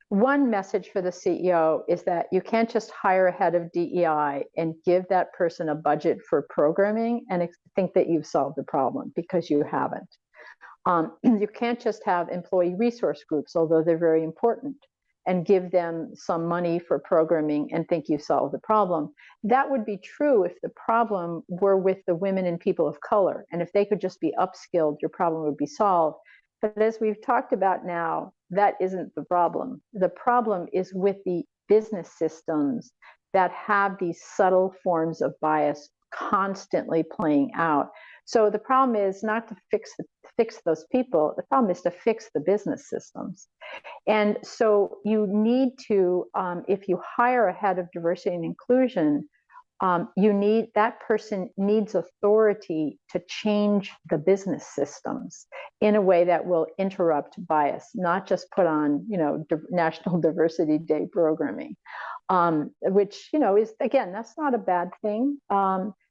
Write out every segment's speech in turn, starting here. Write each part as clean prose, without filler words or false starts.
One message for the CEO is that you can't just hire a head of DEI and give that person a budget for programming and think that you've solved the problem, because you haven't. You can't just have employee resource groups, although they're very important, and give them some money for programming and think you solved the problem. That would be true if the problem were with the women and people of color. And if they could just be upskilled, your problem would be solved. But as we've talked about now, that isn't the problem. The problem is with the business systems that have these subtle forms of bias constantly playing out. So the problem is not to fix those people. The problem is to fix the business systems. And so you need to, if you hire a head of diversity and inclusion, that person needs authority to change the business systems in a way that will interrupt bias, not just put on, National Diversity Day programming, which, is, again, that's not a bad thing,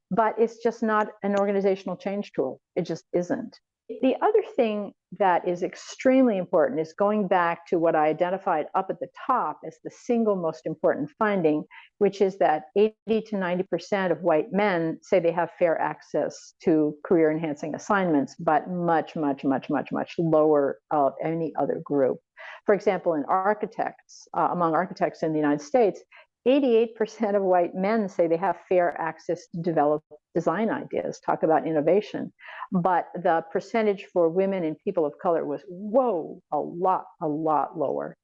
but it's just not an organizational change tool. It just isn't. The other thing that is extremely important is going back to what I identified up at the top as the single most important finding, which is that 80 to 90% of white men say they have fair access to career enhancing assignments, but much, much, much, much, much lower of any other group. For example, in architects, among architects in the United States, 88% of white men say they have fair access to develop design ideas, talk about innovation. But the percentage for women and people of color was, a lot lower.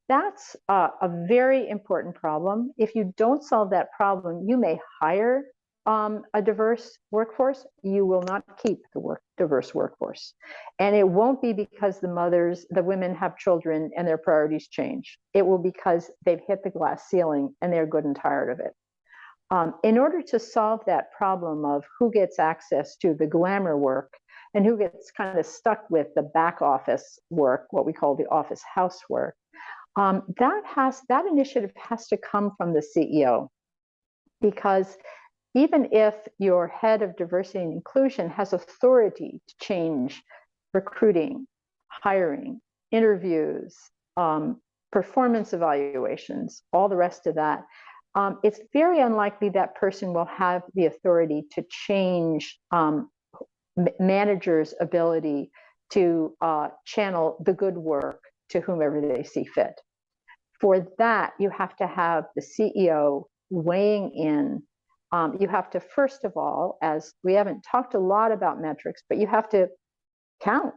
That's a very important problem. If you don't solve that problem, you may hire a diverse workforce, you will not keep the diverse workforce. And it won't be because the women have children and their priorities change. It will because they've hit the glass ceiling and they're good and tired of it. In order to solve that problem of who gets access to the glamour work and who gets kind of stuck with the back office work, what we call the office housework, that initiative has to come from the CEO, because even if your head of diversity and inclusion has authority to change recruiting, hiring, interviews, performance evaluations, all the rest of that, it's very unlikely that person will have the authority to change managers' ability to channel the good work to whomever they see fit. For that, you have to have the CEO weighing in. You have to, first of all, as we haven't talked a lot about metrics, but you have to count.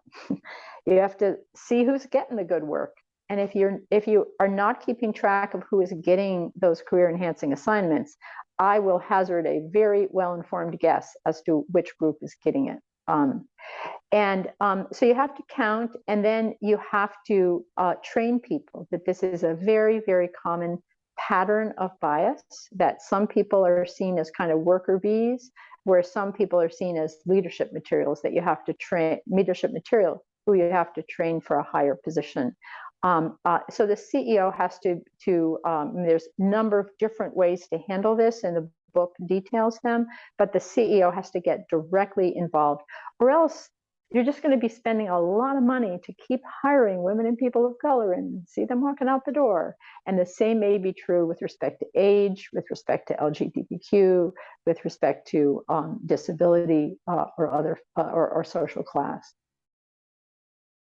You have to see who's getting the good work. And if you are not keeping track of who is getting those career enhancing assignments, I will hazard a very well-informed guess as to which group is getting it. So you have to count, and then you have to train people that this is a very, very common pattern of bias, that some people are seen as kind of worker bees, where some people are seen as leadership materials that you have to train, who you have to train for a higher position. So the CEO has to there's a number of different ways to handle this, and the book details them, but the CEO has to get directly involved, or else you're just going to be spending a lot of money to keep hiring women and people of color and see them walking out the door. And the same may be true with respect to age, with respect to LGBTQ, with respect to disability or other or social class.